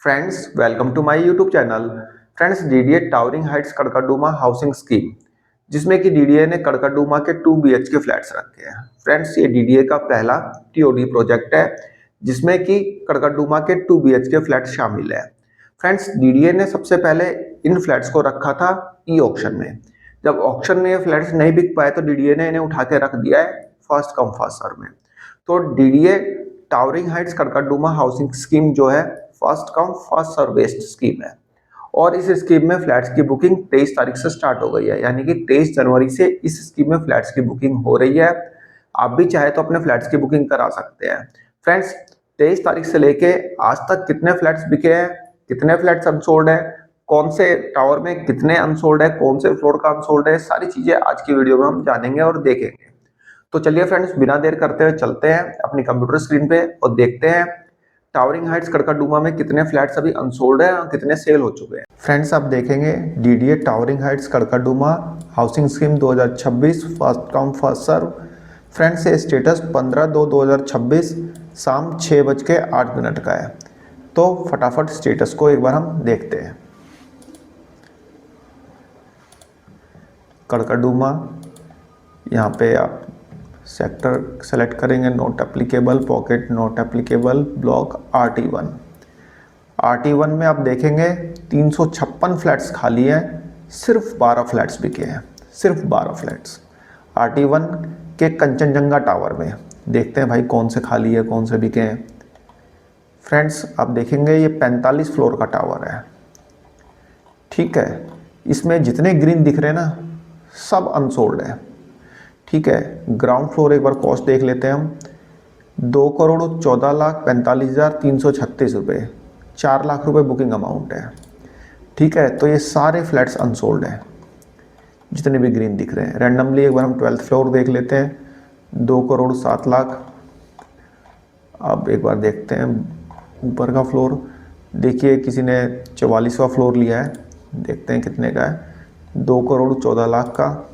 Friends welcome to my YouTube channel. Friends DDA Towering Heights Karkardooma housing scheme, जिसमें कि DDA ने कड़कड़डूमा के 2 BHK flats रखे हैं। फ्रेंड्स ये डीडीए का पहला टीओडी प्रोजेक्ट है जिसमें कि कड़कड़डूमा के 2 बीएचके फ्लैट शामिल है। फ्रेंड्स डीडीए ने सबसे पहले इन फ्लैट्स को रखा था ई ऑक्शन में। जब ऑक्शन में ये फ्लैट्स नहीं बिक पाए तो डीडीए ने इन्हें उठा के रख दिया है फर्स्ट कम फर्स्ट सर्व में। तो DDA Towering Heights Karkardooma housing scheme जो है first come first serve based scheme है और इस स्कीम में फ्लैट्स की बुकिंग 23 तारीख से स्टार्ट हो गई है, यानी कि 23 जनवरी से इस स्कीम में फ्लैट्स की बुकिंग हो रही है। आप भी चाहे तो अपने फ्लैट्स की बुकिंग करा सकते हैं। फ्रेंड्स 23 तारीख से लेके आज तक कितने फ्लैट्स बिके हैं, कितने फ्लैट्स अनसोल्ड है, कौन से टावर में कितने अनसोल्ड है, कौन से फ्लोर का अनसोल्ड है, सारी चीजें आज की वीडियो में हम जानेंगे और देखेंगे। तो चलिए फ्रेंड्स बिना देर करते हुए चलते हैं अपनी कंप्यूटर स्क्रीन पे और देखते हैं टावरिंग हाइट्स कड़कड़डूमा में कितने फ्लैट्स अभी अनसोल्ड है और कितने सेल हो चुके हैं। फ्रेंड्स आप देखेंगे DDA Towering Heights Karkardooma housing scheme 2026 first come first serve. Friends ये स्टेटस 15/2/2026 शाम 6:08 का है। तो फटाफट स्टेटस को एक बार हम देखते हैं। कड़कड़डूमा, यहाँ पे आप सेक्टर सेलेक्ट करेंगे, not applicable, pocket not applicable, block RT1। RT1 में आप देखेंगे 356 फ्लैट्स खाली हैं, सिर्फ 12 फ्लैट्स बिके हैं, सिर्फ 12 फ्लैट्स RT1 के कंचनजंगा टावर में। देखते हैं भाई कौन से खाली है कौन से बिके हैं। फ्रेंड्स आप देखेंगे ये 45 फ्लोर का टावर है, ठीक है। इसमें जितने ग्रीन दिख रहे हैं ना सब अनसोल्ड है, ठीक है। ग्राउंड फ्लोर एक बार कॉस्ट देख लेते हैं हम, 2,14,45,336 रुपये, 4 लाख रुपये बुकिंग अमाउंट है, ठीक है। तो ये सारे फ्लैट्स अनसोल्ड हैं जितने भी ग्रीन दिख रहे हैं। रैंडमली एक बार हम 12th फ्लोर देख लेते हैं, 2,07,00,000। अब एक बार देखते हैं ऊपर का फ्लोर, देखिए किसी ने 44वां फ्लोर लिया है, देखते हैं कितने का है, 2,14,00,000 का।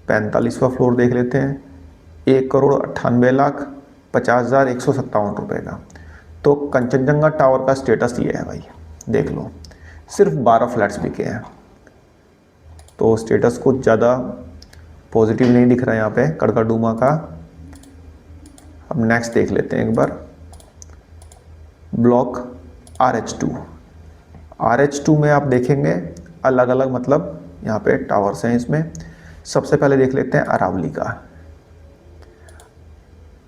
45वां फ्लोर देख लेते हैं, 1,98,50,157 रुपये का। तो कंचनजंगा टावर का स्टेटस ये है भाई, देख लो सिर्फ 12 फ्लैट्स बिके हैं। तो स्टेटस कुछ ज़्यादा पॉजिटिव नहीं दिख रहा है यहाँ पे कड़कड़डूमा का। अब नेक्स्ट देख लेते हैं एक बार, ब्लॉक RH2। RH2 में आप देखेंगे अलग अलग मतलब यहाँ पे टावर्स हैं। इसमें सबसे पहले देख लेते हैं अरावली का।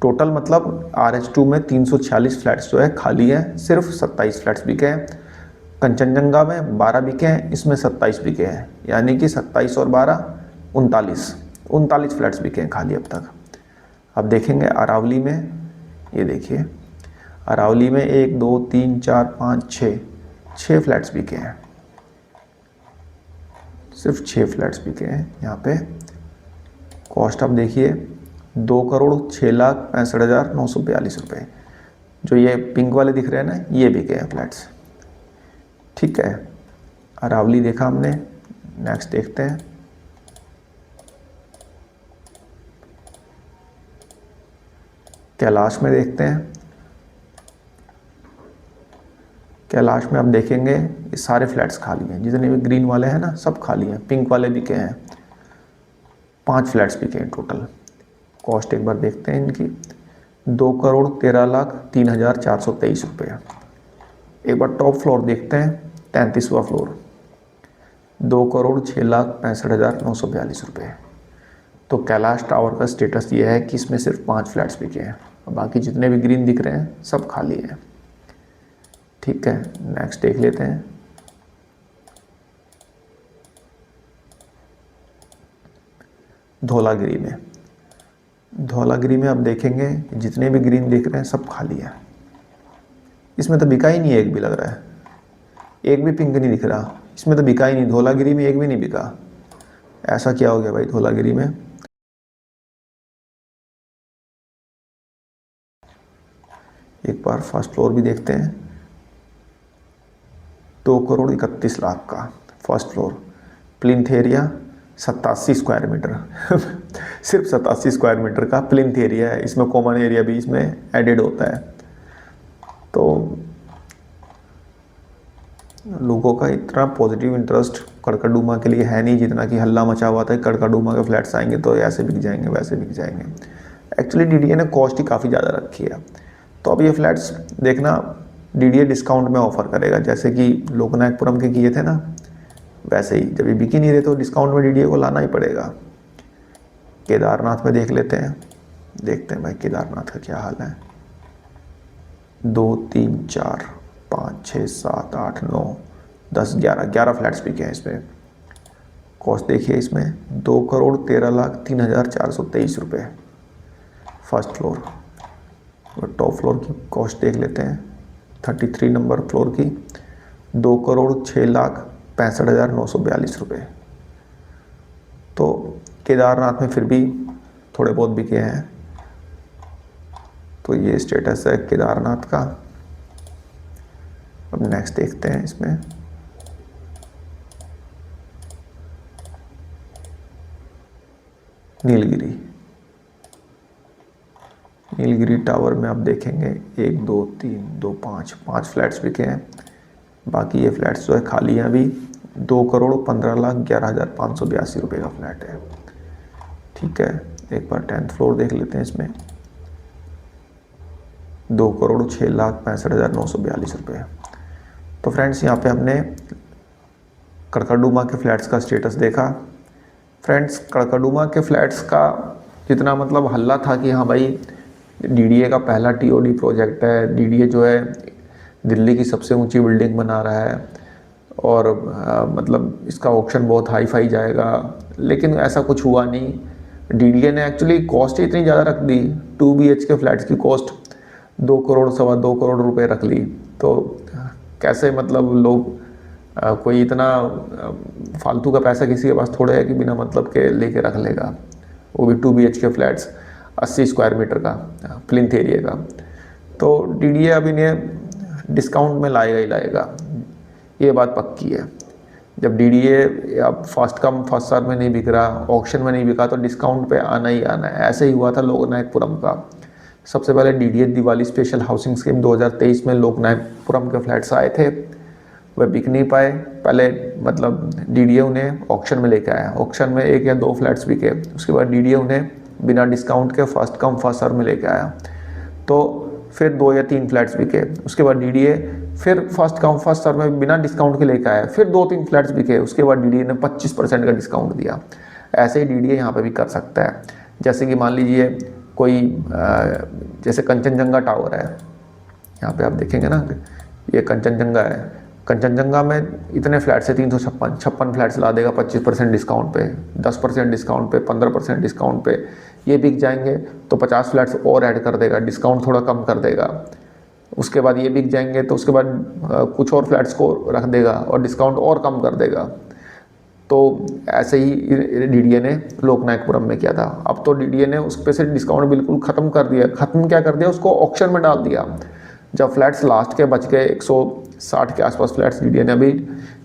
टोटल मतलब RH2 में 346 फ्लैट्स जो है खाली हैं, सिर्फ 27 फ्लैट्स बिके हैं। कंचनजंगा में 12 बिके हैं, इसमें 27 बिके हैं, यानी कि 27 और 12 39 फ्लैट्स बिके हैं खाली अब तक। अब देखेंगे अरावली में, ये देखिए अरावली में 1 2 3 4 5 6 फ्लैट्स बिके हैं, सिर्फ 6 फ्लैट्स बिके हैं यहाँ पे। कॉस्ट आप देखिए 2,06,65,942 रुपये। जो ये पिंक वाले दिख रहे हैं ना ये बिके हैं फ्लैट्स, ठीक है। अरावली देखा हमने, नेक्स्ट देखते हैं कैलाश में। देखते हैं कैलाश में आप देखेंगे ये सारे फ्लैट्स खाली हैं, जितने भी ग्रीन वाले हैं ना सब खाली हैं, पिंक वाले बिके हैं, 5 फ्लैट्स बिके हैं टोटल। कॉस्ट एक बार देखते हैं इनकी, 2,13,03,423 रुपये। एक बार टॉप फ्लोर देखते हैं, 33वां फ्लोर, 2,06,65,942 रुपये। तो कैलाश टावर का स्टेटस ये है कि इसमें सिर्फ 5 फ्लैट्स बिके हैं और बाकी जितने भी ग्रीन दिख रहे हैं सब खाली हैं, ठीक है। नेक्स्ट देख लेते हैं धौलागिरी में। धौलागिरी में आप देखेंगे जितने भी ग्रीन दिख रहे हैं सब खाली है। इसमें तो बिका ही नहीं है, एक भी लग रहा है, एक भी पिंक नहीं दिख रहा, इसमें तो बिका ही नहीं। धौलागिरी में एक भी नहीं बिका, ऐसा क्या हो गया भाई धौलागिरी में। एक बार फर्स्ट फ्लोर भी देखते हैं, 2,31,00,000 का first floor, plinth area 87 square metre सिर्फ 87 स्क्वायर मीटर का प्लिंथ एरिया है। इसमें कॉमन एरिया भी इसमें एडेड होता है। तो लोगों का इतना पॉजिटिव इंटरेस्ट कड़कड़डूमा के लिए है नहीं जितना कि हल्ला मचा हुआ था। कड़कड़डूमा के फ्लैट्स आएंगे तो ऐसे बिक जाएंगे, वैसे बिक जाएंगे। एक्चुअली डीडीए ने कॉस्ट ही काफ़ी ज़्यादा रखी है। तो अब ये फ्लैट्स देखना डीडीए डिस्काउंट में ऑफ़र करेगा, जैसे कि लोकनायकपुरम के किए थे ना, वैसे ही जब ये बिक ही नहीं रहे तो डिस्काउंट में डीडीए को लाना ही पड़ेगा। केदारनाथ में देख लेते हैं, देखते हैं भाई केदारनाथ का क्या हाल है। 2 3 4 5 6 7 8 9 10 11 फ्लैट्स बिके हैं इसमें। कॉस्ट देखिए इसमें 2,13,03,423 रुपये फर्स्ट फ्लोर। और टॉप फ्लोर की कॉस्ट देख लेते हैं 33 नंबर फ्लोर की 2,06,65,942 रुपये। तो केदारनाथ में फिर भी थोड़े बहुत बिके हैं। तो ये स्टेटस है केदारनाथ का। अब नेक्स्ट देखते हैं इसमें नीलगिरी टावर में आप देखेंगे 1 2 3 2 5 फ्लैट्स बिके हैं। बाकी ये फ्लैट्स जो है खाली हैं अभी। 2,15,11,582 रुपये का फ्लैट है। ठीक है, एक बार 10th फ्लोर देख लेते हैं इसमें 2,06,65,942 रुपये। तो फ्रेंड्स यहाँ पे हमने कड़कड़डूमा के फ्लैट्स का स्टेटस देखा। फ्रेंड्स कड़कड़डूमा के फ्लैट्स का जितना मतलब हल्ला था कि हाँ भाई डीडीए का पहला टीओडी प्रोजेक्ट है, डीडीए जो है दिल्ली की सबसे ऊंची बिल्डिंग बना रहा है और मतलब इसका ऑक्शन बहुत हाई फाई जाएगा, लेकिन ऐसा कुछ हुआ नहीं। डीडीए ने एक्चुअली कॉस्ट ही इतनी ज़्यादा रख दी। 2 BHK फ्लैट्स की कॉस्ट 2 करोड़ 2.25 करोड़ रुपए रख ली। तो कैसे मतलब लोग कोई इतना फालतू का पैसा किसी के पास थोड़े है कि बिना मतलब के लेके रख लेगा, वो भी 2 BHK फ्लैट्स 80 स्क्वायर मीटर का प्लिंथ एरिया का। तो डीडीए अब इन्हें डिस्काउंट में लाएगा ही लाएगा, ये बात पक्की है। जब डीडीए अब फर्स्ट कम फर्स्ट सर्व में नहीं बिक रहा, ऑक्शन में नहीं बिका, तो डिस्काउंट पे आना ही आना है। ऐसे ही हुआ था लोकनायकपुरम का। सबसे पहले DDA Diwali special housing scheme 2023 में लोकनायकपुरम के फ्लैट्स आए थे, वह बिक नहीं पाए। पहले मतलब डीडीए उन्हें ऑक्शन में लेके आया, ऑक्शन में 1 या 2 फ्लैट्स बिके। उसके बाद डीडीए उन्हें बिना डिस्काउंट के फर्स्ट कम फर्स्ट सर्व में लेके आया, तो फिर 2 या 3 फ्लैट्स बिके। उसके बाद डीडीए फिर फर्स्ट कम फर्स्ट सर्व में बिना डिस्काउंट के लेके आया, फिर 2-3 फ्लैट्स बिके। उसके बाद डीडीए ने 25% का डिस्काउंट दिया। ऐसे ही डीडीए यहाँ पे भी कर सकता है। जैसे कि मान लीजिए कोई जैसे कंचनजंगा टावर है, यहाँ पे आप देखेंगे ना, ये कंचनजंगा है। कंचनजंगा में इतने फ्लैट्स है 356 फ्लैट्स ला देगा 25% डिस्काउंट पे, 10% डिस्काउंट पे, 15% डिस्काउंट पे। ये बिक जाएंगे तो 50 फ्लैट्स और ऐड कर देगा, डिस्काउंट थोड़ा कम कर देगा। उसके बाद ये बिक जाएंगे तो उसके बाद कुछ और फ्लैट्स को रख देगा और डिस्काउंट और कम कर देगा। तो ऐसे ही डीडीए ने लोकनायकपुरम में किया था। अब तो डीडीए ने उस पे से डिस्काउंट बिल्कुल ख़त्म कर दिया। ख़त्म क्या कर दिया, उसको ऑक्शन में डाल दिया। जब फ्लैट्स लास्ट के बच गए 160 के आसपास फ्लैट्स, डीडीए ने अभी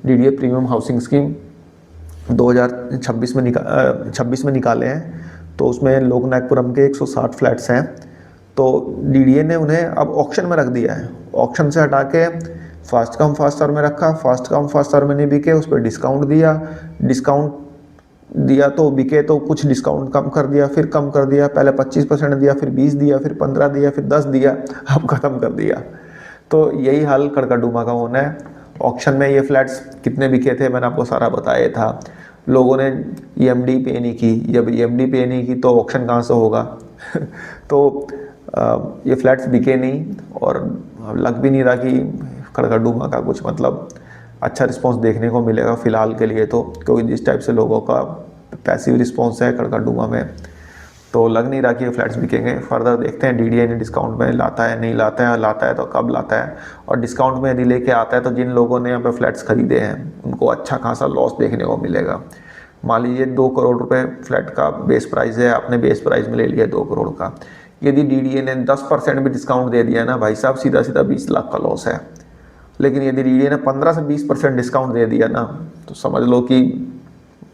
डीडीए प्रीमियम हाउसिंग स्कीम 2026 में निकाले हैं। तो उसमें लोकनायकपुरम के 160 फ्लैट्स हैं, तो डीडीए ने उन्हें अब ऑक्शन में रख दिया है। ऑक्शन से हटा के फर्स्ट कम फर्स्ट सर्व में रखा। फर्स्ट कम फर्स्ट सर्व में नहीं बिके, उस पर डिस्काउंट दिया तो बिके, तो कुछ डिस्काउंट कम कर दिया, फिर कम कर दिया। पहले 25% दिया, फिर 20 दिया, फिर 15 दिया, फिर 10 दिया, अब ख़त्म कर दिया। तो यही हाल कड़कड़डूमा का होना है। ऑक्शन में ये फ्लैट्स कितने बिके थे मैंने आपको सारा बताया था। लोगों ने ईएमडी पे नहीं की, जब ईएमडी पे नहीं की तो ऑक्शन कहाँ से होगा। तो ये फ्लैट्स बिके नहीं और लग भी नहीं रहा कि कड़कड़डूमा का कुछ मतलब अच्छा रिस्पांस देखने को मिलेगा फ़िलहाल के लिए। तो क्योंकि जिस टाइप से लोगों का पैसिव रिस्पांस है कड़कड़डूमा में, तो लग नहीं रहा कि ये फ्लैट्स बिकेंगे। फर्दर देखते हैं डीडीए ने डिस्काउंट में लाता है नहीं लाता है, लाता है तो कब लाता है। और डिस्काउंट में यदि लेके आता है तो जिन लोगों ने यहाँ पे फ्लैट्स खरीदे हैं उनको अच्छा खासा लॉस देखने को मिलेगा। मान लीजिए 2 करोड़ रुपए फ्लैट का बेस प्राइस है, आपने बेस प्राइस में ले लिया 2 करोड़ का। यदि डीडीए ने 10% भी डिस्काउंट दे दिया ना भाई साहब, सीधा सीधा 20 लाख का लॉस है। लेकिन यदि डीडीए ने 15 से 20% डिस्काउंट दे दिया ना, तो समझ लो कि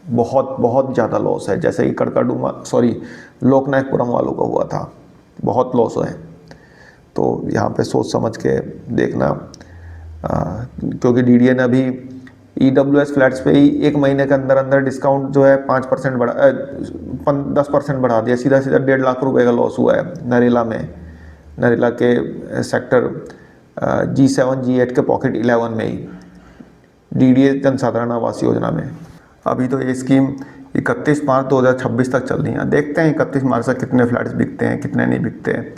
बहुत बहुत ज़्यादा लॉस है। जैसे कि लोकनायकपुरम वालों का हुआ था, बहुत लॉस है। तो यहाँ पे सोच समझ के देखना। क्योंकि डीडीए ने अभी EWS फ्लैट्स पे ही 1 महीने के अंदर अंदर डिस्काउंट जो है 5% बढ़ा 10% बढ़ा दिया। सीधा सीधा 1.5 लाख रुपए का लॉस हुआ है नरेला में, नरेला के सेक्टर G7 G8 के पॉकेट 11 में ही, डीडीए जनसाधारण आवास योजना में। अभी तो ये स्कीम 31 मार्च 2026 तक चल रही है। देखते हैं 31 मार्च तक कितने फ्लैट्स बिकते हैं, कितने नहीं बिकते हैं।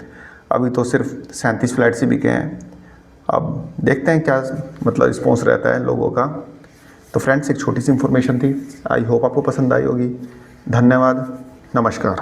अभी तो सिर्फ 37 फ्लैट्स ही बिके हैं। अब देखते हैं क्या मतलब रिस्पॉन्स रहता है लोगों का। तो फ्रेंड्स, एक छोटी सी इन्फॉर्मेशन थी, आई होप आपको पसंद आई होगी। धन्यवाद, नमस्कार।